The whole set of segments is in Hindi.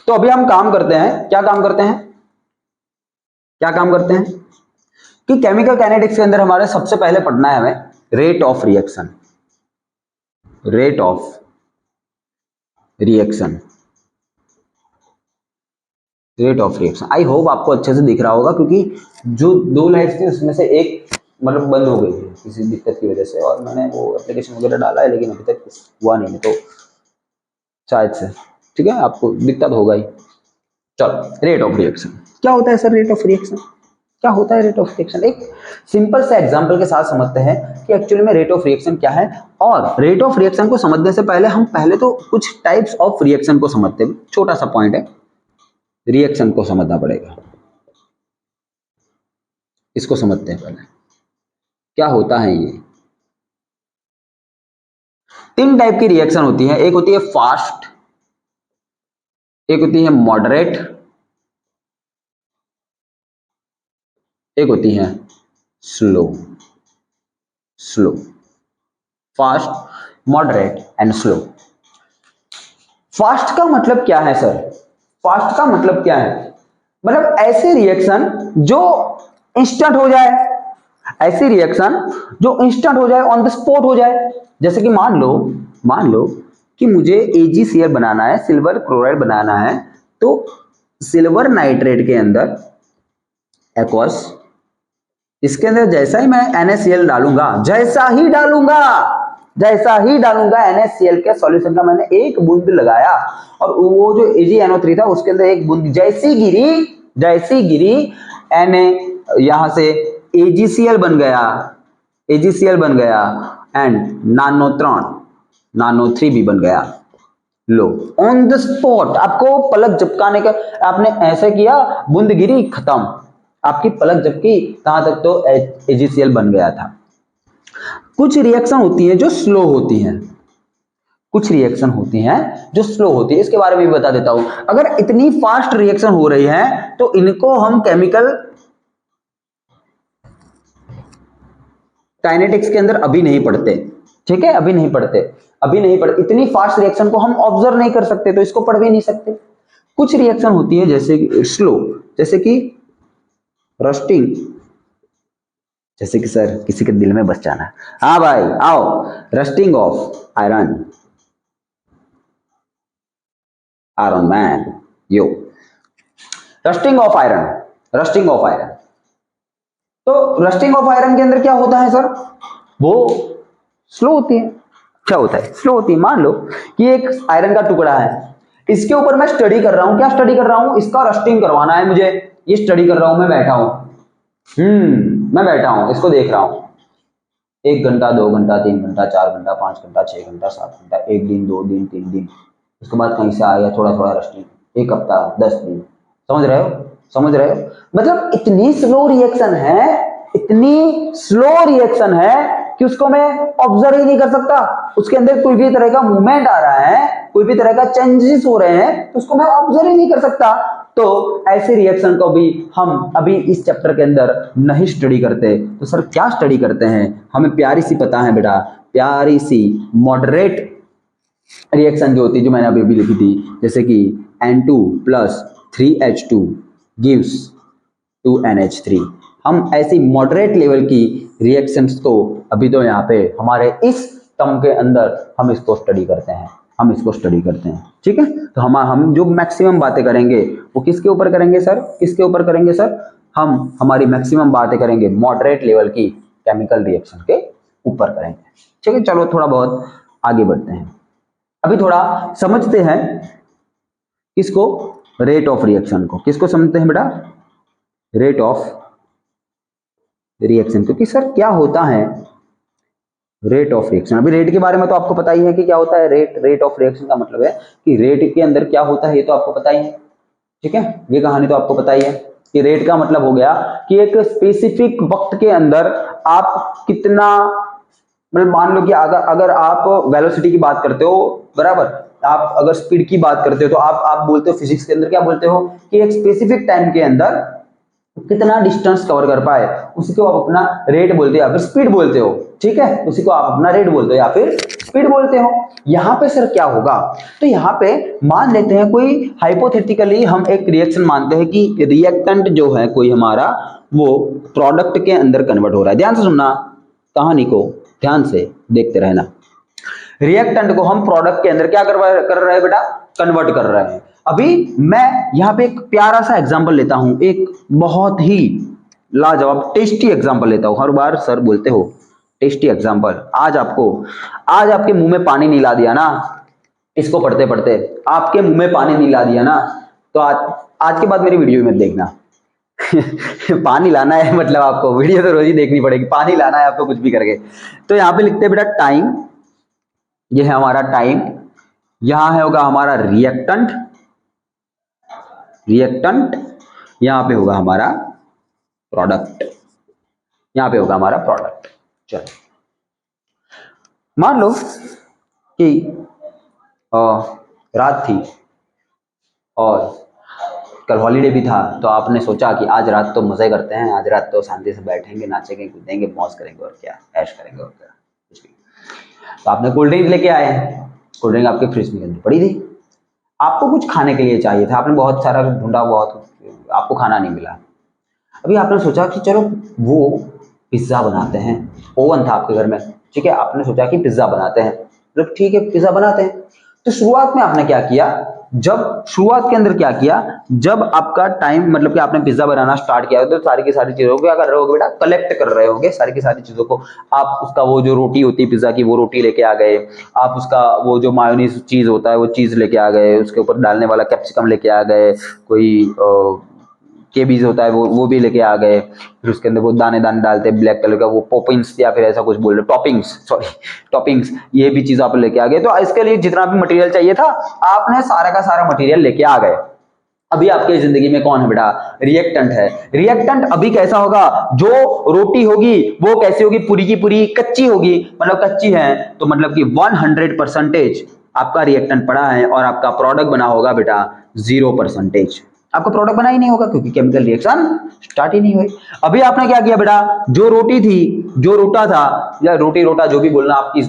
तो अभी हम काम करते हैं, क्या काम करते हैं, क्या काम करते हैं कि केमिकल काइनेटिक्स के अंदर हमारे सबसे पहले पढ़ना है हमें rate of reaction, rate of reaction, rate of reaction. I hope आपको अच्छे से दिख रहा होगा, क्योंकि जो 2 लाइट्स थी उसमें से एक मतलब बंद हो गई थी किसी दिक्कत की वजह से, और मैंने वो एप्लीकेशन वगैरह डाला है लेकिन अभी तक हुआ नहीं, तो शायद से ठीक है आपको दिक्कत होगा ही। चलो, रेट ऑफ रिएक्शन क्या होता है सर, रेट ऑफ रिएक्शन क्या होता है, रेट ऑफ रिएक्शन एक सिंपल से एग्जांपल के साथ समझते हैं कि एक्चुअली में रेट ऑफ रिएक्शन क्या है। और रेट ऑफ रिएक्शन को समझने से पहले हम पहले तो कुछ टाइप्स ऑफ रिएक्शन को समझते हैं, छोटा सा पॉइंट है, रिएक्शन को समझना पड़ेगा, इसको समझते हैं पहले क्या होता है। ये 3 टाइप की रिएक्शन होती है, एक होती है फास्ट, एक होती है मॉडरेट, एक होती है slow. Slow, fast, moderate and slow. Fast का मतलब क्या है सर, फास्ट का मतलब क्या है, मतलब ऐसे रिएक्शन जो इंस्टेंट हो जाए, ऐसी रिएक्शन जो इंस्टेंट हो जाए, ऑन द स्पॉट हो जाए। जैसे कि मान लो कि मुझे AgCl बनाना है, सिल्वर क्लोराइड बनाना है, तो सिल्वर नाइट्रेट के अंदर एक्वस, इसके अंदर जैसा ही मैं NaCl डालूंगा, जैसा ही डालूंगा NaCl के सॉल्यूशन का, मैंने एक बूंद लगाया और वो जो AgNO3 था उसके अंदर एक बूंद जैसी गिरी Na यहां से AgCl बन गया एंड नानो 3 भी बन गया। लो, ऑन द स्पॉट, आपको पलक झपकाने का, आपने ऐसे किया, बूंद गिरी, खत्म, आपकी पलक झपकी, कहां तक तो AgCl बन गया था। कुछ रिएक्शन होती है जो स्लो होती हैं, कुछ रिएक्शन होती हैं जो स्लो होती है, इसके बारे में भी बता देता हूं। अगर इतनी फास्ट रिएक्शन हो रही है तो इनको हम केमिकल काइनेटिक्स के अंदर अभी नहीं पढ़ते, ठीक है, अभी नहीं पढ़ते। इतनी फास्ट रिएक्शन को हम ऑब्जर्व नहीं कर सकते, तो इसको पढ़ भी नहीं सकते। कुछ रिएक्शन होती है जैसे स्लो, जैसे कि रस्टिंग, जैसे कि सर किसी के दिल में बस जाना, हाँ भाई आओ, rusting of iron man, yo, rusting of iron. तो रस्टिंग ऑफ आयरन के अंदर क्या होता है सर, वो स्लो होती है। क्या होता है, स्लो होती है। मान लो कि एक आयरन का टुकड़ा है, इसके ऊपर मैं स्टडी कर रहा हूं, क्या स्टडी कर रहा हूं, इसका रस्टिंग करवाना है मुझे, ये स्टडी कर रहा हूं, मैं बैठा हूं, इसको देख रहा हूं, 1 घंटा 2 घंटा 3 घंटा 4 घंटा 5 घंटा 6 घंटा 7 घंटा, 1 दिन 2 दिन 3 दिन, उसके बाद कहीं से आया थोड़ा रस्टिंग, 1 हफ्ता 10 दिन, समझ रहे हो, मतलब इतनी स्लो रिएक्शन है कि उसको मैं ऑब्जर्व ही नहीं कर सकता। उसके अंदर कोई भी तरह का मूवमेंट आ रहा है, कोई भी तरह का चेंजेस हो रहे हैं, तो उसको मैं ऑब्जर्व ही नहीं कर सकता। तो ऐसे रिएक्शन को भी हम अभी इस चैप्टर के अंदर नहीं स्टडी करते। तो सर क्या स्टडी करते हैं, हमें प्यारी सी पता है बेटा, प्यारी सी मॉडरेट रिएक्शन जो होती है, जो मैंने अभी लिखी थी, जैसे कि N2 + 3H2 gives 2NH3। हम ऐसी मॉडरेट लेवल की रिएक्शंस को अभी तो यहाँ पे हमारे इस टर्म के अंदर हम इसको स्टडी करते हैं, ठीक है। तो हम जो मैक्सिमम बातें करेंगे वो किसके ऊपर करेंगे सर, हम हमारी मैक्सिमम बातें करेंगे मॉडरेट लेवल की केमिकल रिएक्शन के ऊपर करेंगे, ठीक है। चलो थोड़ा बहुत आगे बढ़ते हैं, अभी थोड़ा समझते हैं किसको, रेट ऑफ रिएक्शन को। किसको समझते हैं बेटा, रेट ऑफ रिएक्शन। क्योंकि सर क्या होता है रेट ऑफ रिएक्शन, अभी रेट के बारे में तो आपको पता ही है कि क्या होता है रेट ऑफ रिएक्शन का मतलब है कि रेट के अंदर क्या होता है, ये तो आपको पता ही है, ठीक है। ये कहानी तो आपको पता ही है कि रेट का मतलब हो गया कि एक स्पेसिफिक वक्त के अंदर आप कितना, मतलब मान लो कि अगर आप वेलोसिटी की बात करते हो, बराबर, आप अगर स्पीड की बात करते हो, तो आप बोलते हो फिजिक्स के अंदर क्या बोलते हो कि एक स्पेसिफिक टाइम के अंदर कितना डिस्टेंस कवर कर पाए, उसी को आप अपना रेट बोलते हो या फिर स्पीड बोलते हो, ठीक है, उसी को आप अपना रेट बोलते हो या फिर स्पीड बोलते हो। यहाँ पे सर क्या होगा, तो यहाँ पे मान लेते हैं कोई हाइपोथेटिकली हम एक रिएक्शन मानते हैं कि रिएक्टेंट जो है कोई हमारा वो प्रोडक्ट के अंदर कन्वर्ट हो रहा है। ध्यान से सुनना, कहानी को ध्यान से देखते रहना। रिएक्टेंट को हम प्रोडक्ट के अंदर क्या कर रहे हैं बेटा, कन्वर्ट कर रहे हैं। अभी मैं यहाँ पे एक प्यारा सा एग्जांपल लेता हूं, एक बहुत ही लाजवाब टेस्टी एग्जांपल लेता हूं। हर बार सर बोलते हो टेस्टी एग्जांपल, आज आपके मुंह में पानी नहीं ला दिया ना, इसको पढ़ते पढ़ते आपके मुंह में पानी नहीं ला दिया ना, तो आज के बाद मेरी वीडियो में देखना पानी लाना है मतलब आपको वीडियो तो रोज ही देखनी पड़ेगी, पानी लाना है आपको कुछ भी करके। तो यहाँ पे लिखते हैं बेटा टाइम, ये है हमारा टाइम, यहां है होगा हमारा रिएक्टेंट, यहां पे होगा हमारा प्रोडक्ट, यहां पे होगा हमारा प्रोडक्ट। चलो मान लो कि रात थी और कल हॉलीडे भी था, तो आपने सोचा कि आज रात तो मजे करते हैं, आज रात तो शांति से बैठेंगे, नाचेंगे, कूदेंगे, मौज करेंगे और क्या ऐश करेंगे और क्या कुछ भी। तो आपने कोल्ड ड्रिंक लेके आए, कोल्ड ड्रिंक आपके फ्रिज में अंदर पड़ी थी, आपको कुछ खाने के लिए चाहिए था, आपने बहुत सारा ढूंढा, आपको खाना नहीं मिला। अभी आपने सोचा कि चलो वो पिज्जा बनाते हैं, ओवन था आपके घर में, ठीक है, आपने सोचा कि पिज्जा बनाते हैं, मतलब ठीक है पिज्जा बनाते हैं। तो शुरुआत में आपने क्या किया, शुरुआत के अंदर क्या किया, जब आपका टाइम मतलब कि आपने पिज्जा बनाना स्टार्ट किया तो सारी की सारी चीजों को क्या कर रहे होगे बेटा, कलेक्ट कर रहे होगे सारी की सारी चीजों को। आप उसका वो जो रोटी होती है पिज्जा की, वो रोटी लेके आ गए, आप उसका वो जो मायोनीज चीज होता है वो चीज लेके आ गए, उसके ऊपर डालने वाला कैप्सिकम लेके आ गए, कोई केबीज होता है वो भी लेके आ गए, फिर उसके अंदर वो दाने दाने डालते हैं ब्लैक कलर का, वो पॉपिंग्स या फिर ऐसा कुछ बोल रहे, टॉपिंग्स, ये भी चीज आप लेके आ गए। तो इसके लिए जितना भी मटेरियल चाहिए था आपने सारा का सारा मटेरियल लेके आ गए। अभी आपके जिंदगी में कौन है बेटा, रिएक्टेंट है। रिएक्टेंट अभी कैसा होगा, जो रोटी होगी वो कैसी होगी, पूरी की पूरी कच्ची होगी, मतलब कच्ची है तो मतलब कि 100% आपका रिएक्टेंट पड़ा है और आपका प्रोडक्ट बना होगा बेटा 0%। आपका प्रोडक्ट बना ही नहीं होगा क्योंकि केमिकल रिएक्शन स्टार्ट ही नहीं हुई। अभी आपने क्या किया बेटा, जो रोटी थी, जो रोटा था, या रोटी रोटा जो भी बोलना आपकी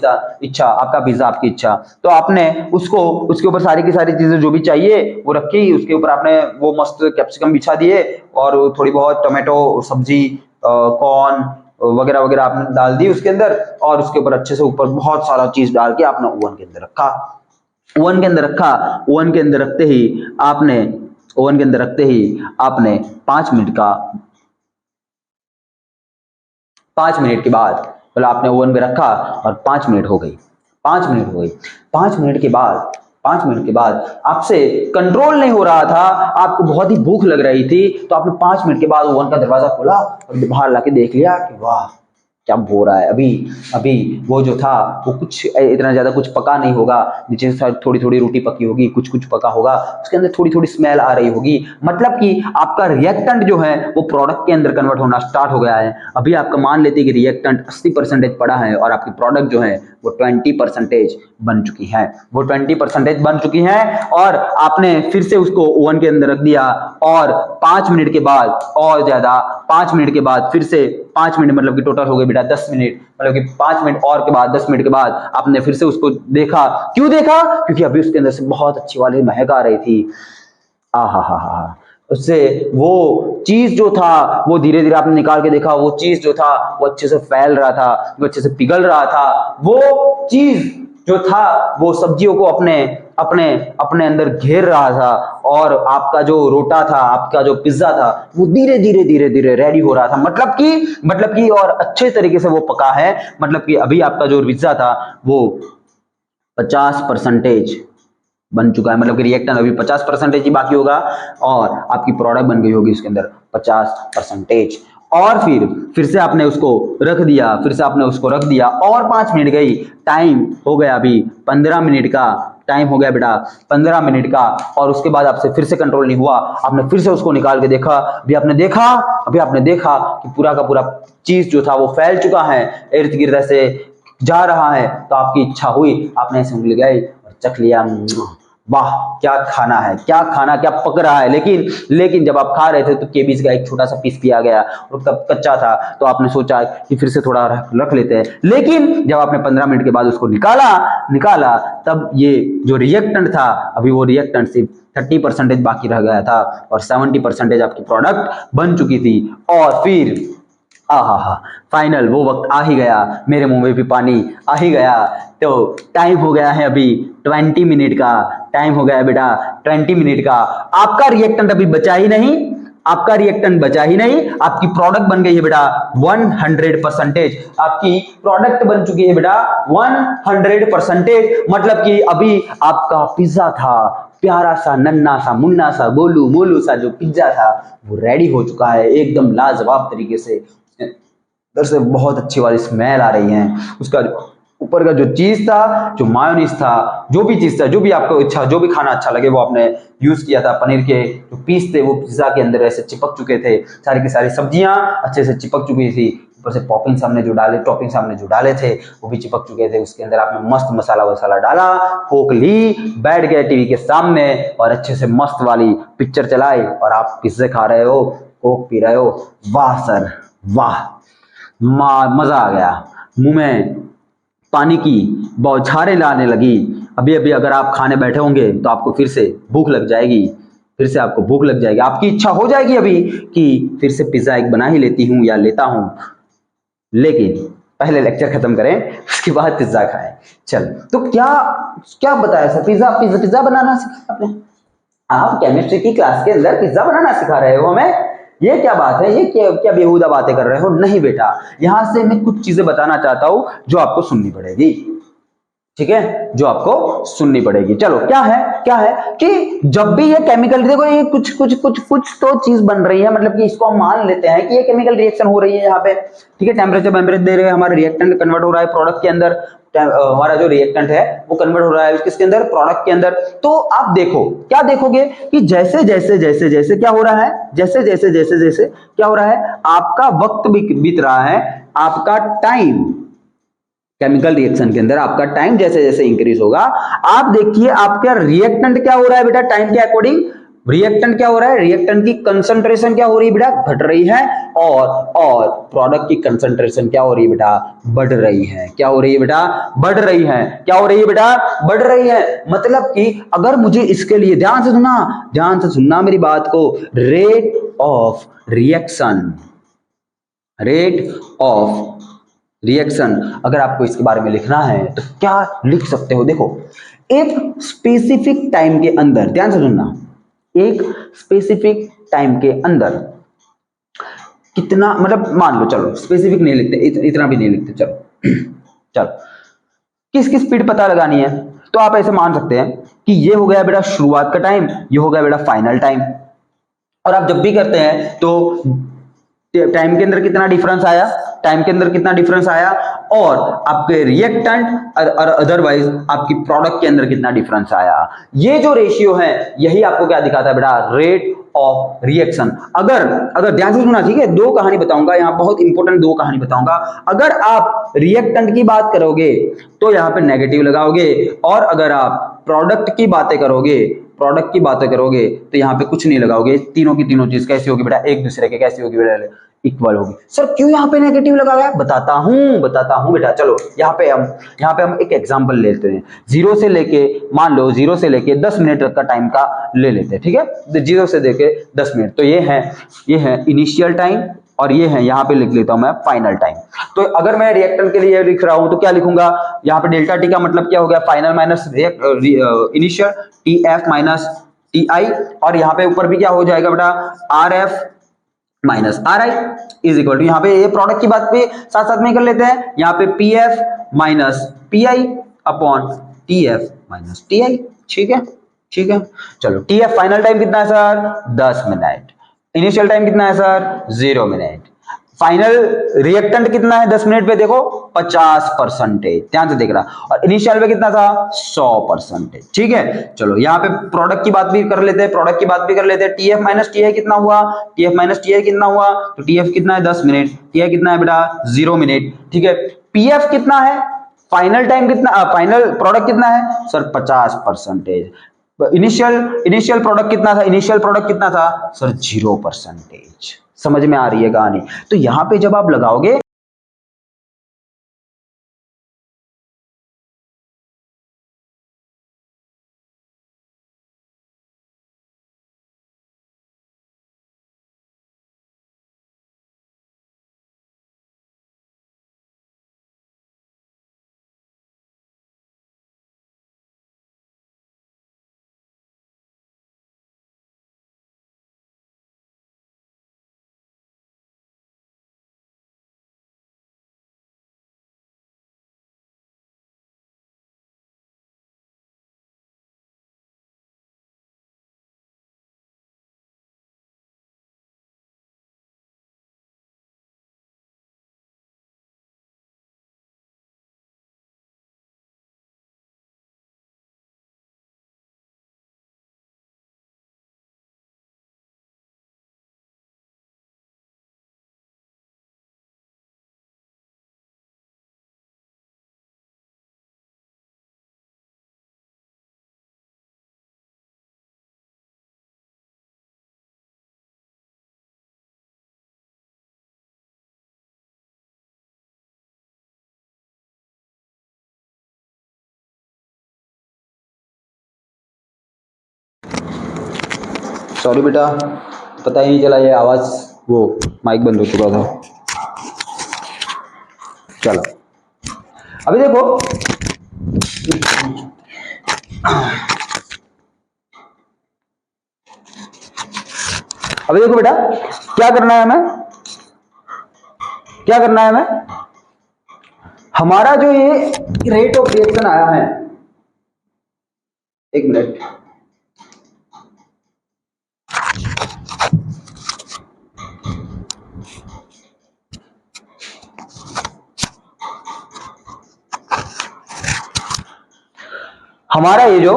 इच्छा, आपका पिज्जा आपकी इच्छा, तो आपने उसको उसके ऊपर सारी की सारी चीजें जो भी चाहिए वो रखी, उसके ऊपर आपने वो मस्त कैप्सिकम बिछा दिए और थोड़ी बहुत टोमेटो सब्जी, कॉर्न वगैरह वगैरह आपने डाल दी उसके अंदर, और उसके ऊपर अच्छे से ऊपर बहुत सारा चीज डाल के आपने ओवन के अंदर रखा। ओवन के अंदर रखते ही आपने 5 मिनट के बाद मतलब आपने ओवन में रखा और 5 मिनट हो गई। 5 मिनट के बाद आपसे कंट्रोल नहीं हो रहा था, आपको बहुत ही भूख लग रही थी, तो आपने 5 मिनट के बाद ओवन का दरवाजा खोला और बाहर लाके देख लिया कि वाह क्या हो रहा है। अभी वो जो था वो कुछ इतना ज्यादा कुछ पका नहीं होगा, नीचे से थोड़ी थोड़ी रोटी पकी होगी, कुछ पका होगा, उसके अंदर थोड़ी थोड़ी स्मेल आ रही होगी, मतलब कि आपका रिएक्टेंट जो है वो प्रोडक्ट के अंदर कन्वर्ट होना स्टार्ट हो गया है। अभी आपका मान लेते हैं कि रिएक्टेंट 80% पड़ा है और आपकी प्रोडक्ट जो है वो 20% बन चुकी है, और आपने फिर से उसको ओवन के अंदर रख दिया और 5 मिनट के बाद और ज्यादा 5 मिनट के बाद फिर से 5 मिनट मतलब कि टोटल हो गए बेटा 10 मिनट, मतलब कि 5 मिनट और के बाद 10 मिनट के बाद आपने फिर से उसको देखा। क्यों देखा, क्योंकि अभी उसके अंदर से बहुत अच्छी वाली महक आ रही थी। उससे वो चीज जो था वो धीरे धीरे आपने निकाल के देखा, वो चीज जो था वो अच्छे से फैल रहा था, वो अच्छे से पिघल रहा था, वो चीज जो था वो सब्जियों को अपने अंदर घेर रहा था, और आपका जो रोटा था, आपका जो पिज्जा था वो धीरे धीरे रेडी हो रहा था, मतलब कि और अच्छे तरीके से वो पका है, मतलब कि अभी आपका जो पिज्जा था वो 50% बन चुका है, मतलब कि रिएक्टेंट अभी 50% ही बाकी होगा और आपकी प्रोडक्ट बन गई होगी उसके अंदर 50%। और फिर से आपने उसको रख दिया और 5 मिनट गई, टाइम हो गया अभी 15 मिनट का टाइम हो गया बेटा, 15 मिनट का, और उसके बाद आपसे फिर से कंट्रोल नहीं हुआ, आपने फिर से उसको निकाल के देखा। अभी आपने देखा कि पूरा का पूरा चीज जो था वो फैल चुका है, इर्द गिर्द से जा रहा है, तो आपकी इच्छा हुई, आपने ऐसे उंगली गई और चख लिया, वाह क्या खाना है, क्या खाना, क्या पक रहा है। लेकिन जब आप खा रहे थे तो केबीज का एक छोटा सा पीस पिया गया और तब कच्चा था, तो आपने सोचा कि फिर से थोड़ा रख लेते हैं। लेकिन जब आपने 15 मिनट के बाद उसको निकाला तब ये जो रिएक्टेंट था, अभी वो रिएक्टेंट सिर्फ 30% बाकी रह गया था और 70% आपकी प्रोडक्ट बन चुकी थी। और फिर आहा, फाइनल वो वक्त आ ही गया, मेरे मुंह में भी पानी आ ही गया। तो टाइम हो गया है अभी 20 मिनट का, टाइम हो गया है बेटा 20 मिनट का। आपका रिएक्टेंट अभी बचा ही नहीं, आपका रिएक्टेंट बचा ही नहीं, आपकी प्रोडक्ट बन गई है बेटा 100%। आपकी प्रोडक्ट बन चुकी है बेटा 100%। मतलब कि अभी आपका पिज्जा था, प्यारा सा नन्ना सा मुन्ना सा गोलू मोलू सा जो पिज्जा था, वो रेडी हो चुका है एकदम लाजवाब तरीके से। इधर से बहुत अच्छी वाली स्मेल आ रही है, उसका ऊपर का जो चीज था, जो मायोनीज था, जो भी चीज था, जो भी आपको इच्छा, जो भी खाना अच्छा लगे वो आपने यूज किया था। पनीर के जो पीस थे वो पिज्जा के अंदर ऐसे चिपक चुके थे, सारी की सारी सब्जियां अच्छे से चिपक चुकी थी, ऊपर से टॉपिंग्स हमने जो डाले थे वो भी चिपक चुके थे। उसके अंदर आपने मस्त मसाला वसाला डाला, कोक ली, बैठ गए टीवी के सामने और अच्छे से मस्त वाली पिक्चर चलाई और आप पिज्जे खा रहे हो, कोक पी रहे हो। वाह सर वाह, मजा आ गया, मुंह में पानी की बौछारें लाने लगी। अभी अभी अगर आप खाने बैठे होंगे तो आपको फिर से भूख लग जाएगी, फिर से आपको भूख लग जाएगी, आपकी इच्छा हो जाएगी अभी कि फिर से पिज्जा एक बना ही लेती हूँ या लेता हूँ। लेकिन पहले लेक्चर खत्म करें, उसके बाद पिज्जा खाएं। चल, तो क्या बताया सर, पिज्जा बनाना सिखा आपने? आप केमिस्ट्री की क्लास के अंदर पिज्जा बनाना सिखा रहे हो हमें? ये क्या बात है, ये क्या बेहुदा बातें कर रहे हो? नहीं बेटा, यहां से मैं कुछ चीजें बताना चाहता हूं जो आपको सुननी पड़ेगी, ठीक है, जो आपको सुननी पड़ेगी। चलो, क्या है कि जब भी ये केमिकल, देखो ये कुछ तो चीज बन रही है, मतलब कि इसको हम मान लेते हैं कि ये केमिकल रिएक्शन हो रही है यहाँ पे, ठीक है। टेम्परेचर दे रहे हैं, हमारा रिएक्टेंट कन्वर्ट हो रहा है प्रोडक्ट के अंदर, हमारा जो रिएक्टेंट है वो कन्वर्ट हो रहा है किसके अंदर, प्रोडक्ट के अंदर। तो आप देखो, क्या देखोगे कि जैसे क्या हो रहा है, जैसे क्या हो रहा है, आपका वक्त बीत रहा है, आपका टाइम, केमिकल रिएक्शन के अंदर आपका टाइम जैसे जैसे इंक्रीज होगा, आप देखिए आपका रिएक्टेंट क्या हो रहा है बेटा, टाइम के अकॉर्डिंग रिएक्टेंट क्या हो रहा है, रिएक्टेंट की कंसंट्रेशन क्या हो रही है बेटा, घट रही है, और प्रोडक्ट की कंसंट्रेशन क्या हो रही है बेटा, बढ़ रही है। क्या हो रही है बेटा, बढ़ रही है। क्या हो रही है बेटा, बढ़ रही है। मतलब कि अगर मुझे इसके लिए ध्यान से सुनना मेरी बात को, रेट ऑफ रिएक्शन अगर आपको इसके बारे में लिखना है तो क्या लिख सकते हो? देखो, एक स्पेसिफिक टाइम के अंदर, ध्यान से सुनना, एक स्पेसिफिक टाइम के अंदर कितना, मतलब मान लो, चलो स्पेसिफिक नहीं लिखते, इतना भी नहीं लिखते, चलो किसकी स्पीड पता लगानी है तो आप ऐसे मान सकते हैं कि ये हो गया बेटा शुरुआत का टाइम, ये हो गया बेटा फाइनल टाइम। और आप जब भी करते हैं तो टाइम के अंदर कितना डिफरेंस आया, और आपके रिएक्टेंट और अदरवाइज आपकी प्रोडक्ट के अंदर कितना डिफरेंस आया। ये जो रेशियो है यही आपको क्या दिखाता है बेटा, रेट ऑफ रिएक्शन। अगर ध्यान से सुनना, ठीक है, दो कहानी बताऊंगा यहाँ, बहुत इंपॉर्टेंट दो कहानी बताऊंगा। अगर आप रिएक्टेंट की बात करोगे तो यहाँ पे नेगेटिव लगाओगे, और अगर आप प्रोडक्ट की बातें करोगे तो यहाँ पे कुछ नहीं लगाओगे। तीनों की तीनों चीज कैसी होगी बेटा, एक दूसरे के कैसी होगी बेटा, इक्वल होगी। सर क्यों यहाँ पे नेगेटिव लगा गया, बताता हूं बेटा। चलो यहाँ पे हम एक एग्जांपल लेते हैं, मान लो 0 से लेके 10 मिनट तक का टाइम का ले लेते हैं, ठीक है, 0 से लेके 10 मिनट। तो ये है इनिशियल टाइम, और ये है, यहाँ पे लिख लेता हूं मैं फाइनल टाइम। तो अगर मैं रिएक्टेंट के लिए लिख रहा हूं तो क्या लिखूंगा, यहाँ पे डेल्टा टी का मतलब क्या हो गया, final minus initial, t f minus t i, और यहाँ पे ऊपर भी क्या हो जाएगा बेटा, r f minus r i is equal to, यहाँ पे ये प्रोडक्ट की बात भी साथ साथ में कर लेते हैं, यहाँ पे P F minus P I upon T f minus t आई। ठीक है, चलो टी एफ फाइनल टाइम कितना है सर, 10 मिनट, इनिशियल टाइम कितना है सर, 0 मिनट, फाइनल रिएक्टेंट कितना है 10 मिनट पे, देखो 50%, ध्यान से देख रहा, और इनिशियल पे कितना था 100%। ठीक है, चलो यहाँ पे प्रोडक्ट की बात भी कर लेते हैं, टीएफ माइनस टीआई कितना हुआ, तो टीएफ कितना है 10 मिनट, टीआई कितना है बेटा 0 मिनट। ठीक है, पीएफ कितना है, फाइनल टाइम कितना, फाइनल प्रोडक्ट कितना है सर 50%, इनिशियल प्रोडक्ट कितना था? इनिशियल प्रोडक्ट कितना था सर? 0%। समझ में आ रही है कहानी? तो यहां पे जब आप लगाओगे सॉरी बेटा, पता ही नहीं चला, ये आवाज वो माइक बंद हो चुका था। चलो अभी देखो, बेटा क्या करना है हमें, क्या करना है हमें? हमारा जो ये रेट ऑफ रिएक्शन आया है, एक मिनट, हमारा ये जो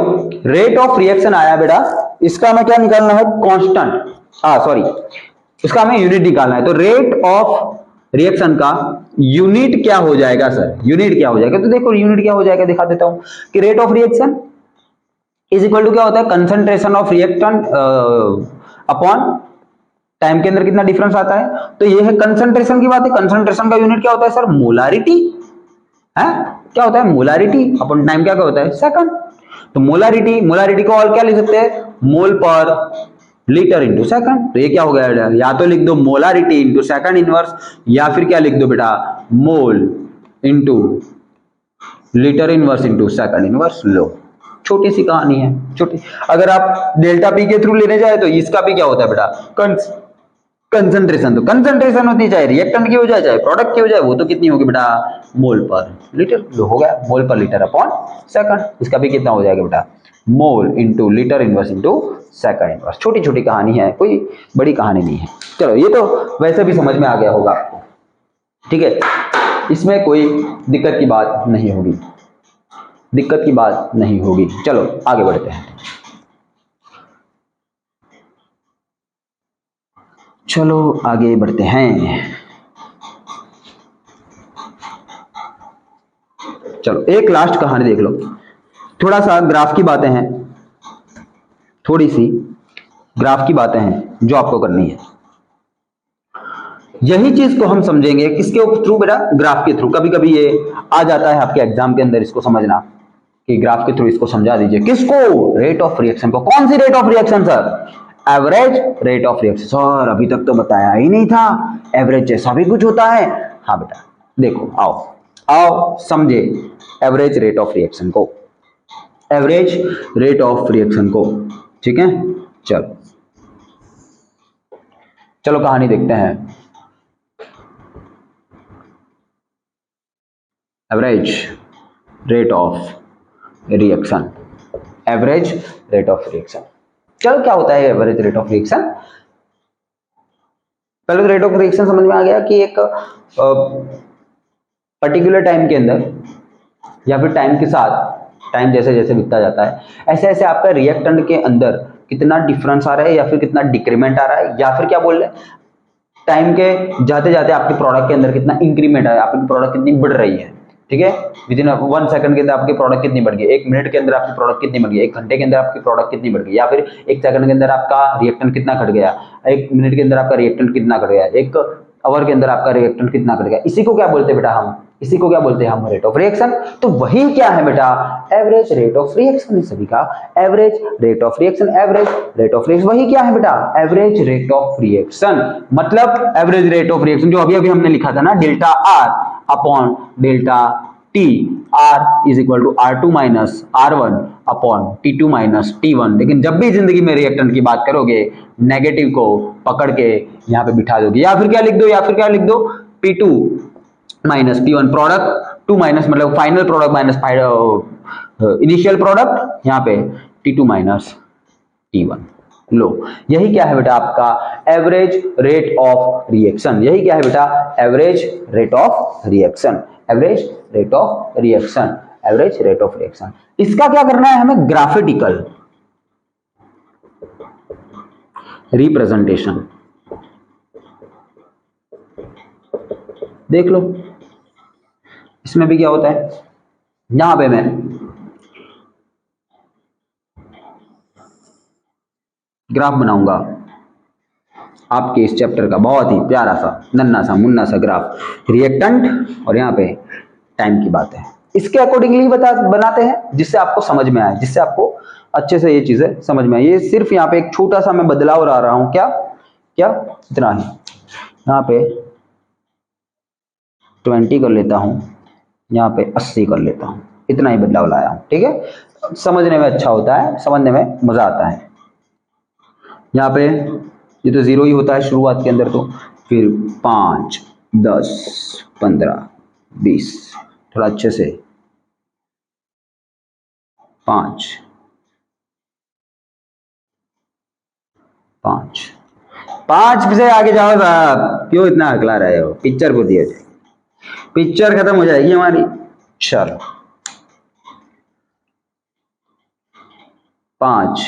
रेट ऑफ रिएक्शन आया बेटा, इसका हमें क्या निकालना है? कांस्टेंट, सॉरी, इसका हमें यूनिट निकालना है। तो रेट ऑफ रिएक्शन का यूनिट क्या हो जाएगा सर? यूनिट क्या हो जाएगा? तो देखो यूनिट क्या हो जाएगा, दिखा देता हूं कि rate of reaction is equal to क्या होता है? Concentration of reactant upon time के अंदर कितना डिफरेंस आता है। तो ये है कंसंट्रेशन की बात है। कंसंट्रेशन का यूनिट क्या होता है सर? मोलारिटी है। क्या होता है? मोलारिटी अपॉन टाइम क्या होता है? सेकंड। तो मोलारिटी को और क्या लिख सकते हैं? मोल पर लीटर इंटू सेकंड। तो ये क्या हो गया? या तो लिख दो मोलारिटी इंटू सेकंड इनवर्स, या फिर क्या लिख दो बेटा? Mole into litre inverse into second inverse. लो, छोटी सी कहानी है, छोटी। अगर आप डेल्टा पी के थ्रू लेने जाए तो इसका भी क्या होता है बेटा? कंसंट्रेशन। तो कंसंट्रेशन होती है, चाहे रिएक्टेंट की हो जाए चाहे प्रोडक्ट की हो जाए, वो तो कितनी होगी बेटा? मोल पर लीटर। जो हो गया मोल पर लीटर अपॉन सेकंड। इसका भी कितना हो जाएगा बेटा? Mole into litre inverse into second inverse. छोटी छोटी कहानी है, कोई बड़ी कहानी नहीं है। चलो, ये तो वैसे भी समझ में आ गया होगा आपको, ठीक है, इसमें कोई दिक्कत की बात नहीं होगी, दिक्कत की बात नहीं होगी। चलो आगे बढ़ते हैं। चलो आगे बढ़ते हैं। चलो एक लास्ट कहानी देख लो। थोड़ा सा ग्राफ की बातें हैं, थोड़ी सी ग्राफ की बातें हैं जो आपको करनी है। यही चीज को हम समझेंगे किसके थ्रू बेटा? ग्राफ के थ्रू। कभी कभी ये आ जाता है आपके एग्जाम के अंदर, इसको समझना कि ग्राफ के थ्रू इसको समझा दीजिए। किसको? रेट ऑफ रिएक्शन को। कौन सी rate of reaction sir? Average rate of reaction. Sir अभी तक तो बताया ही नहीं था, एवरेज जैसा भी कुछ होता है? हाँ बेटा, देखो आओ समझे एवरेज रेट ऑफ रिएक्शन को, एवरेज रेट ऑफ रिएक्शन को, ठीक है। चलो चलो कहानी देखते हैं। Average rate of reaction, average rate of reaction. चलो क्या होता है एवरेज रेट ऑफ रिएक्शन? पहले तो रेट ऑफ रिएक्शन समझ में आ गया कि एक पर्टिकुलर टाइम के अंदर या फिर टाइम के साथ, टाइम जैसे जैसे बीतता जाता है ऐसे ऐसे आपका रिएक्टेंट के अंदर कितना डिफरेंस आ रहा है या फिर कितना डिक्रीमेंट आ रहा है, या फिर क्या बोल रहे हैं, टाइम के जाते जाते आपके प्रोडक्ट के अंदर कितना इंक्रीमेंट आ रहा है, आपकी प्रोडक्ट कितनी बढ़ रही है। ठीक है, विद इन 1 सेकंड के अंदर आपकी प्रोडक्ट कितनी बढ़ गई, 1 मिनट के अंदर आपकी प्रोडक्ट कितनी बढ़ गई, 1 घंटे के अंदर आपकी प्रोडक्ट कितनी बढ़ गई, या फिर 1 सेकंड के अंदर आपका रिएक्टेंट कितना घट गया, 1 मिनट के अंदर आपका रिएक्टेंट कितना घट गया, 1 आवर के अंदर आपका रिएक्टेंट कितना घट गया। इसी को क्या बोलते हैं बेटा हम, इसी को क्या बोलते हैं हम, रेट ऑफ रिएक्शन। तो वही क्या है बेटा, एवरेज रेट ऑफ रिएक्शन। सभी का average rate of reaction, average rate of reaction वही क्या है बेटा, एवरेज रेट ऑफ रिएक्शन। मतलब एवरेज रेट ऑफ रिएक्शन जो अभी अभी हमने लिखा था ना, delta r upon delta t, r is equal to R2 minus R1 upon T2 minus T1। लेकिन जब भी जिंदगी में रिएक्टेंट की बात करोगे, नेगेटिव को पकड़ के यहाँ पे बिठा दोगे, या फिर क्या लिख दो, या फिर क्या लिख दो, P2 minus P1 product, 2 minus मतलब final product minus initial product, यहाँ पे T2 माइनस T1। लो, यही क्या है बेटा आपका एवरेज रेट ऑफ रिएक्शन। यही क्या है बेटा, average rate of reaction, average rate of reaction, average rate of reaction. इसका क्या करना है हमें, ग्राफिटिकल रिप्रेजेंटेशन। देख लो इसमें भी क्या होता है, यहां पे मैं ग्राफ बनाऊंगा आपके इस चैप्टर का, बहुत ही प्यारा सा नन्ना सा मुन्ना सा ग्राफ, रिएक्टेंट और यहाँ पे टाइम की बात है। इसके अकॉर्डिंगली बनाते हैं जिससे आपको समझ में आए, जिससे आपको अच्छे से ये चीजें समझ में आए। ये सिर्फ यहाँ पे एक छोटा सा मैं बदलाव ला रहा हूं, क्या क्या, इतना ही, यहाँ पे 20 कर लेता हूं, यहाँ पे 80 कर लेता हूं, इतना ही बदलाव लाया हूं। ठीक है, समझने में अच्छा होता है, समझने में मजा आता है। यहाँ पे ये तो 0 ही होता है शुरुआत के अंदर, तो फिर 5, 10, 15, 20, थोड़ा अच्छे से 5, 5, 5 से आगे जाओ साहब, क्यों इतना हकला रहे हो, पिक्चर को दिया जाए, पिक्चर खत्म हो जाएगी हमारी। चलो 5,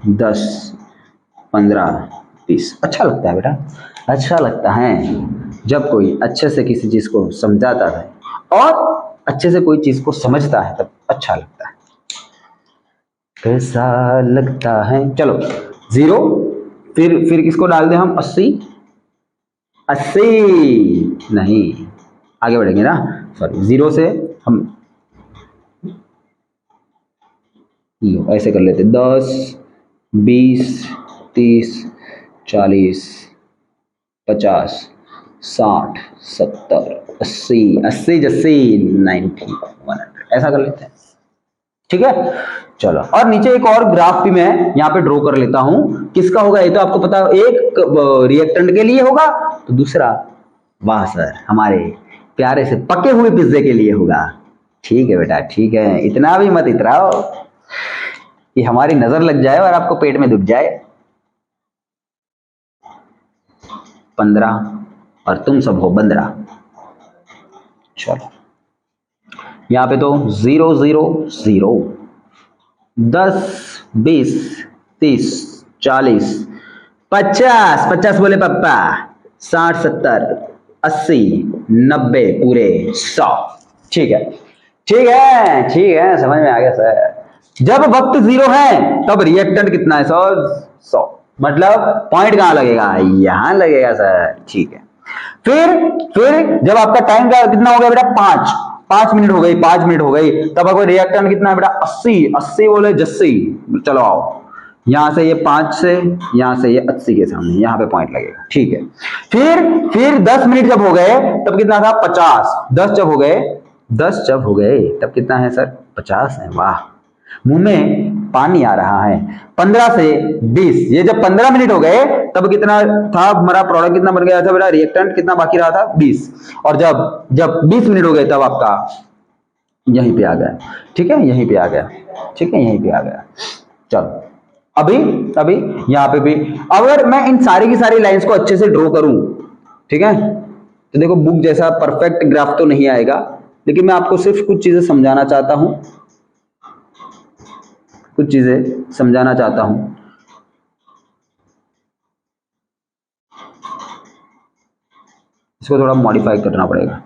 10, 15, 20। अच्छा लगता है बेटा, अच्छा लगता है जब कोई अच्छे से किसी चीज को समझाता है और अच्छे से कोई चीज को समझता है, तब अच्छा लगता है, कैसा लगता है। चलो 0, फिर किसको डाल दें हम, 80, 80 नहीं, आगे बढ़ेंगे ना, सॉरी 0 से हम लो ऐसे कर लेते, 10, 20, 30, 40, 50, 60, 70, 80, 80 जस्सी 90, 100 ऐसा कर लेते हैं। ठीक है, चलो, और नीचे एक और ग्राफ भी मैं यहाँ पे ड्रॉ कर लेता हूं, किसका होगा ये तो आपको पता है, एक रिएक्टेंट के लिए होगा तो दूसरा, वाह सर, हमारे प्यारे से पके हुए पिज्जे के लिए होगा। ठीक है बेटा, ठीक है, इतना भी मत इतराओ कि हमारी नजर लग जाए और आपको पेट में दुख जाए। 15 और तुम सब हो 15। चलो यहाँ पे तो 0, 0, 0, 10, 20, 30, 40, 50, 50 बोले पप्पा, 60, 70, 80, 90, पूरे 100। ठीक है, ठीक है, ठीक है, समझ में आ गया सर। जब वक्त 0 है तब रिएक्टेंट कितना है, 100, 100, मतलब पॉइंट कहां लगेगा, यहां लगेगा सर। ठीक है, फिर जब आपका टाइम का कितना हो गया बेटा, 5 मिनट हो गई, 5 मिनट हो गई, तब आपको रिएक्टेंट कितना है बेटा, 80, 80 बोले जस्सी। चलो आओ, यहां से ये 5 से, यहां से ये 80 के सामने, यहां पे पॉइंट लगेगा। ठीक है, फिर 10 मिनट जब हो गए तब कितना था, 50, 10 जब हो गए, 10 जब हो गए तब कितना है सर, 50 है। वाह, मुंह में पानी आ रहा है। 15 से 20, ये जब 15 मिनट हो गए तब कितना था हमारा प्रोडक्ट, कितना बन गया था बेटा, रिएक्टेंट कितना बाकी रहा था, 20, और जब 20 मिनट हो गए तब आपका यहीं पे आ गया। ठीक है, यहीं पे आ गया, ठीक है, यहीं पे आ गया। चलो अभी अभी यहाँ पे भी अगर मैं इन सारी की सारी लाइंस को अच्छे से ड्रॉ करूं, ठीक है, तो देखो बुक जैसा परफेक्ट ग्राफ तो नहीं आएगा, लेकिन मैं आपको सिर्फ कुछ चीजें समझाना चाहता हूं, कुछ चीजें समझाना चाहता हूं। इसको थोड़ा मॉडिफाई करना पड़ेगा।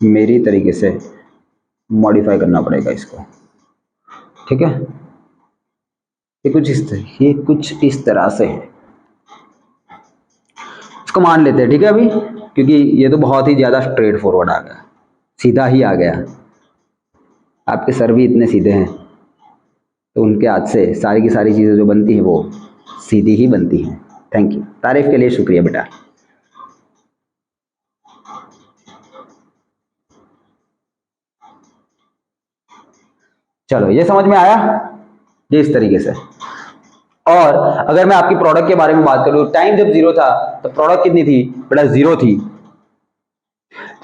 मेरी तरीके से मॉडिफाई करना पड़ेगा इसको, ठीक है। ये कुछ इस तरह से है, इसको मान लेते हैं, ठीक है अभी, क्योंकि ये तो बहुत ही ज्यादा स्ट्रेट फॉरवर्ड आ गया, सीधा ही आ गया। आपके सर भी इतने सीधे हैं तो उनके हाथ से सारी की सारी चीजें जो बनती हैं वो सीधी ही बनती हैं। थैंक यू, तारीफ के लिए शुक्रिया बेटा। चलो ये समझ में आया, ये इस तरीके से। और अगर मैं आपकी प्रोडक्ट के बारे में बात करूं, टाइम जब 0 था तो प्रोडक्ट कितनी थी बेटा, 0 थी।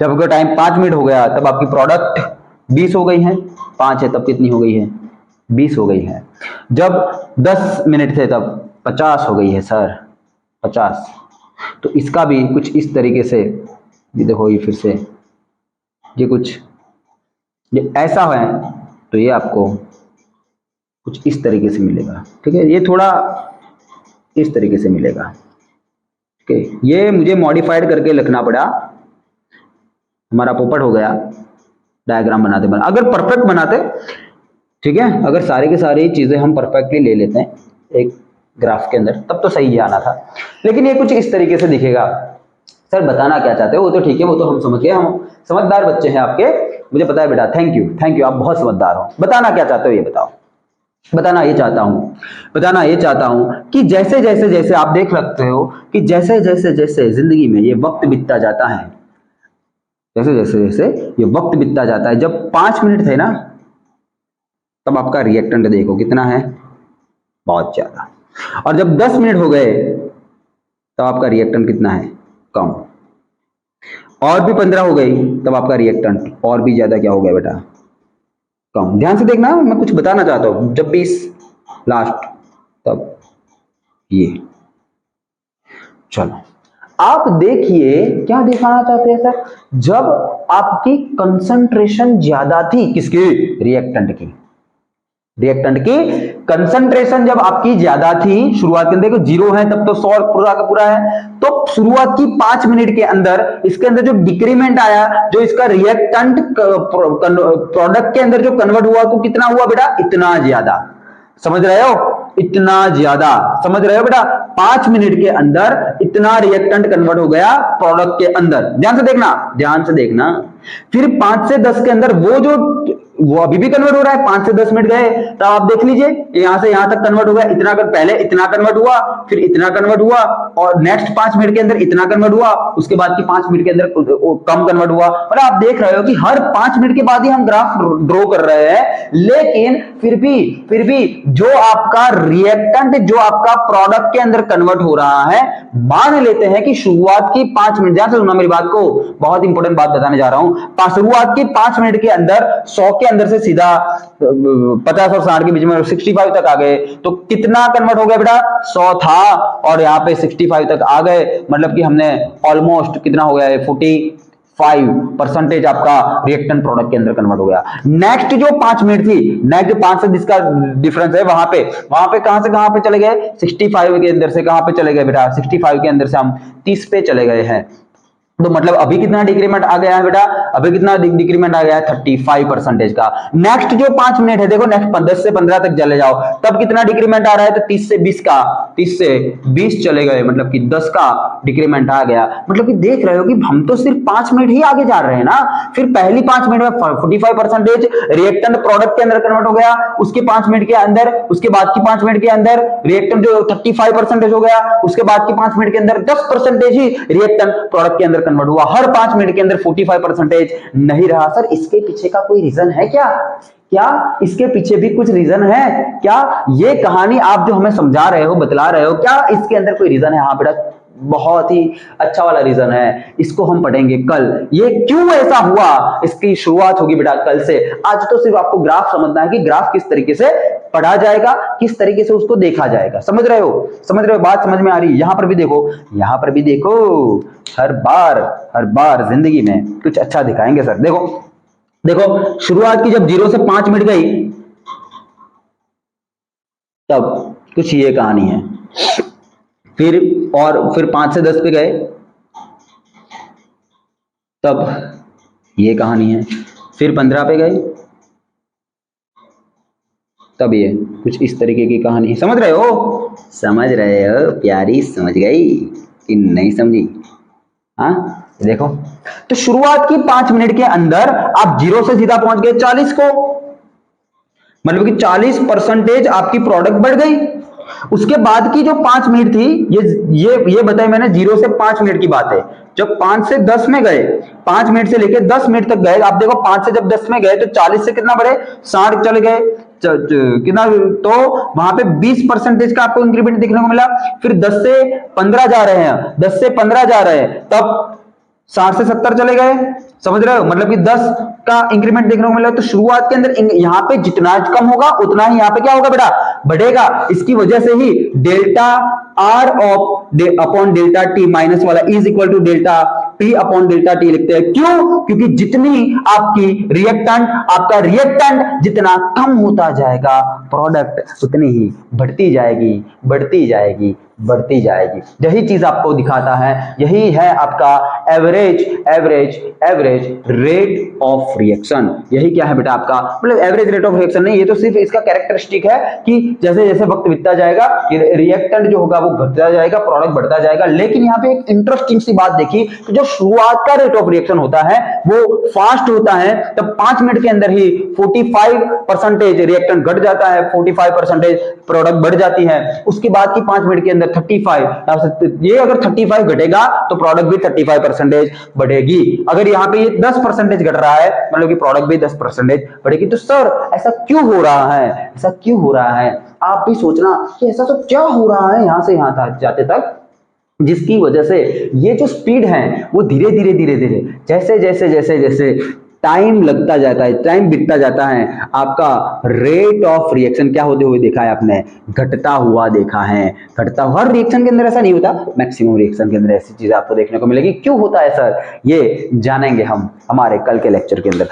जब अगर टाइम 5 मिनट हो गया तब आपकी प्रोडक्ट 20 हो गई है, 5 है तब कितनी हो गई है, 20 हो गई है। जब 10 मिनट थे तब 50 हो गई है सर, 50। तो इसका भी कुछ इस तरीके से, ये देखो ये फिर से ये कुछ ये ऐसा है तो ये आपको कुछ इस तरीके से मिलेगा, ठीक है। ये थोड़ा इस तरीके से मिलेगा, ठीक है। ये मुझे मॉडिफाइड करके लिखना पड़ा, हमारा पोपट हो गया डायग्राम बनाते बनाते। अगर परफेक्ट बनाते, ठीक है, अगर सारे के सारी चीजें हम परफेक्टली ले लेते हैं एक ग्राफ के अंदर तब तो सही आना था, लेकिन ये कुछ इस तरीके से दिखेगा। सर बताना क्या चाहते हो, वो तो ठीक है, वो तो हम समझ गए, हम समझदार बच्चे हैं आपके, मुझे पता है बेटा। थैंक यू, आप बहुत समझदार हो। बताना क्या चाहते हो ये बताओ। बताना ये चाहता हूं कि जैसे जैसे जैसे आप देख सकते हो कि जैसे जैसे जैसे जिंदगी में ये वक्त बीतता जाता है, जैसे जैसे जैसे ये वक्त बीतता जाता है, जब 5 मिनट थे ना तब आपका रिएक्टेंट देखो कितना है, बहुत ज्यादा। और जब 10 मिनट हो गए तब आपका रिएक्टेंट कितना है, कम। और भी 15 हो गई तब आपका रिएक्टेंट और भी ज्यादा क्या हो गया बेटा, कम। ध्यान से देखना, मैं कुछ बताना चाहता हूं। जब 20 लास्ट तब ये। चलो आप देखिए क्या दिखाना चाहते हैं सर, जब आपकी कंसंट्रेशन ज्यादा थी, किसकी, रिएक्टेंट की कंसंट्रेशन जब आपकी ज्यादा थी, शुरुआत के अंदर देखो 0 है तब तो 100 पूरा का पूरा है, तो शुरुआत की 5 मिनट के अंदर इसके अंदर जो डिक्रीमेंट आया, जो इसका रिएक्टेंट प्रोडक्ट के अंदर जो कन्वर्ट हुआ तो कितना हुआ बेटा, इतना ज्यादा। समझ रहे हो, इतना ज्यादा, समझ रहे हो बेटा। 5 मिनट के अंदर इतना रिएक्टेंट कन्वर्ट हो गया प्रोडक्ट के अंदर। ध्यान से देखना। फिर 5 से 10 के अंदर वो अभी भी कन्वर्ट हो रहा है, 5 से 10 मिनट गए तो आप देख लीजिए यहां से यहां तक कन्वर्ट हो गया, इतना कर, पहले इतना कन्वर्ट हुआ, फिर इतना कन्वर्ट हुआ, और नेक्स्ट 5 मिनट के अंदर इतना कन्वर्ट हुआ, उसके बाद की 5 मिनट के अंदर कम कन्वर्ट हुआ। और आप देख रहे हो कि हर 5 मिनट के बाद ही हम ग्राफ ड्रॉ कर रहे हैं, लेकिन फिर भी जो आपका रिएक्टेंट, जो आपका प्रोडक्ट के अंदर कन्वर्ट हो रहा है, मान लेते हैं कि शुरुआत की 5 मिनट, ध्यान से सुनना मेरी बात को, बहुत इंपॉर्टेंट बात बताने जा रहा हूं। शुरुआत की 5 मिनट के अंदर 100 के अंदर से सीधा 50 और 60 के बीच में 65 तक आ गए, तो कितना कन्वर्ट हो गया बेटा, 100 था और यहाँ पे 65 तक आ गए, मतलब कि हमने ऑलमोस्ट कितना हो गया है, 45% आपका रिएक्टेंट प्रोडक्ट के अंदर कन्वर्ट हो गया। नेक्स्ट जो 5 मिनट थी, नेक्स्ट 5 से जिसका डिफरेंस है, वहां पे कहां से कहां पे चले गए, 65 के अंदर से कहां पे चले गए बेटा, 65 के अंदर से हम 30 पे चले गए हैं। तो मतलब अभी कितना डिक्रीमेंट आ गया है बेटा, अभी कितना डिक्रीमेंट आ गया है, 35% का। नेक्स्ट जो 5 मिनट है, देखो नेक्स्ट 10 से 15 तक चले जाओ, तब कितना डिक्रीमेंट आ रहा है, तो 30 से 20 का, 30 से 20 चले गए, मतलब कि 10 का डिक्रीमेंट आ गया। मतलब कि देख रहे हो कि हम तो सिर्फ 5 मिनट ही आगे जा रहे हैं ना। फिर पहली 5 मिनट में 45% रिएक्टेंट प्रोडक्ट के अंदर कन्वर्ट हो गया, उसके 5 मिनट के अंदर, उसके बाद की 5 मिनट के अंदर रिएक्टेंट जो 35% हो गया, उसके बाद की 5 मिनट के अंदर 10% ही रिएक्टेंट प्रोडक्ट के अंदर कन्वर्ट हुआ। हर 5 मिनट के अंदर 45% नहीं रहा। सर इसके पीछे का कोई रीजन है क्या इसके पीछे भी कुछ रीजन है क्या? ये कहानी आप जो हमें समझा रहे हो, बतला रहे हो, क्या इसके अंदर कोई रीजन है? हाँ बेटा, बहुत ही अच्छा वाला रीजन है, इसको हम पढ़ेंगे कल। ये क्यों ऐसा हुआ, इसकी शुरुआत होगी बेटा कल से। आज तो सिर्फ आपको ग्राफ समझना है कि ग्राफ किस तरीके से पढ़ा जाएगा, किस तरीके से उसको देखा जाएगा। समझ रहे हो बात समझ में आ रही है? यहां पर भी देखो, हर बार जिंदगी में कुछ अच्छा दिखाएंगे सर। देखो शुरुआत की जब 0 से 5 मिनट गई तब कुछ ये कहानी है, फिर 5 से 10 पे गए तब ये कहानी है। फिर 15 पे गए, तब ये कुछ इस तरीके की कहानी है। समझ रहे हो? समझ रहे हो प्यारी? समझ गई कि नहीं समझी? हाँ देखो, तो शुरुआत की 5 मिनट के अंदर आप 0 से सीधा पहुंच गए 40 को, मतलब कि 40% आपकी प्रोडक्ट बढ़ गई। उसके बाद की जो 5 मिनट थी, ये बताई मैंने 0 से 5 मिनट की बात है। जब 5 से 10 में गए, 5 मिनट से लेकर 10 मिनट तक गए, आप देखो 5 से जब 10 में गए तो 40 से कितना बढ़े, 60 चले गए कितना, तो वहां पे 20% का आपको इंक्रीमेंट देखने को मिला। फिर 10 से 15 जा रहे हैं, 10 से 15 जा रहे हैं, तब 60 से 70 चले गए। समझ रहे हो? मतलब कि 10 का इंक्रीमेंट देखने को मिला। तो शुरुआत के अंदर यहां पे जितना कम होगा उतना ही यहां पे क्या होगा बेटा, बढ़ेगा। इसकी वजह से ही delta R of upon delta T minus वाला is equal to delta P upon delta T लिखते हैं। क्यों? क्योंकि जितनी आपकी रिएक्टेंट, आपका रिएक्टेंट जितना कम होता जाएगा, प्रोडक्ट उतनी ही बढ़ती जाएगी, बढ़ती जाएगी, बढ़ती जाएगी। यही चीज आपको दिखाता है, यही है आपका average average average rate of reaction. यही क्या है बेटा आपका, मतलब एवरेज रेट ऑफ रिएक्शन नहीं, ये तो सिर्फ इसका कैरेक्टरिस्टिक है कि जैसे जैसे वक्त बीतता जाएगा रिएक्टेंट जो होगा वो घटता जाएगा, प्रोडक्ट बढ़ता जाएगा। लेकिन यहाँ पे एक इंटरेस्टिंग सी बात देखी, तो जो शुरुआत का रेट ऑफ रिएक्शन होता है वो फास्ट होता है, तब 5 मिनट के अंदर ही 45% रिएक्टेंट घट जाता है, 45% प्रोडक्ट बढ़ जाती है। उसके बाद की 5 मिनट के अंदर 35, ये अगर 35 घटेगा तो प्रोडक्ट भी 35% बढ़ेगी। अगर यहाँ पे ये 10% घट रहा है, मतलब कि प्रोडक्ट भी 10% बढ़ेगी। तो सर ऐसा क्यों हो रहा है, ऐसा क्यों हो रहा है? आप भी सोचना कि ऐसा तो क्या हो रहा है यहां से यहां जाते तक, जिसकी वजह से ये जो स्पीड है वो धीरे धीरे धीरे धीरे जैसे जैसे जैसे जैसे टाइम लगता जाता है, टाइम बीतता जाता है, आपका रेट ऑफ रिएक्शन क्या होते हुए देखा है आपने, घटता हुआ देखा है। घटता, हर रिएक्शन के अंदर ऐसा नहीं होता, मैक्सिमम रिएक्शन के अंदर ऐसी चीज आपको देखने को मिलेगी। क्यों होता है सर, ये जानेंगे हम हमारे कल के लेक्चर के अंदर।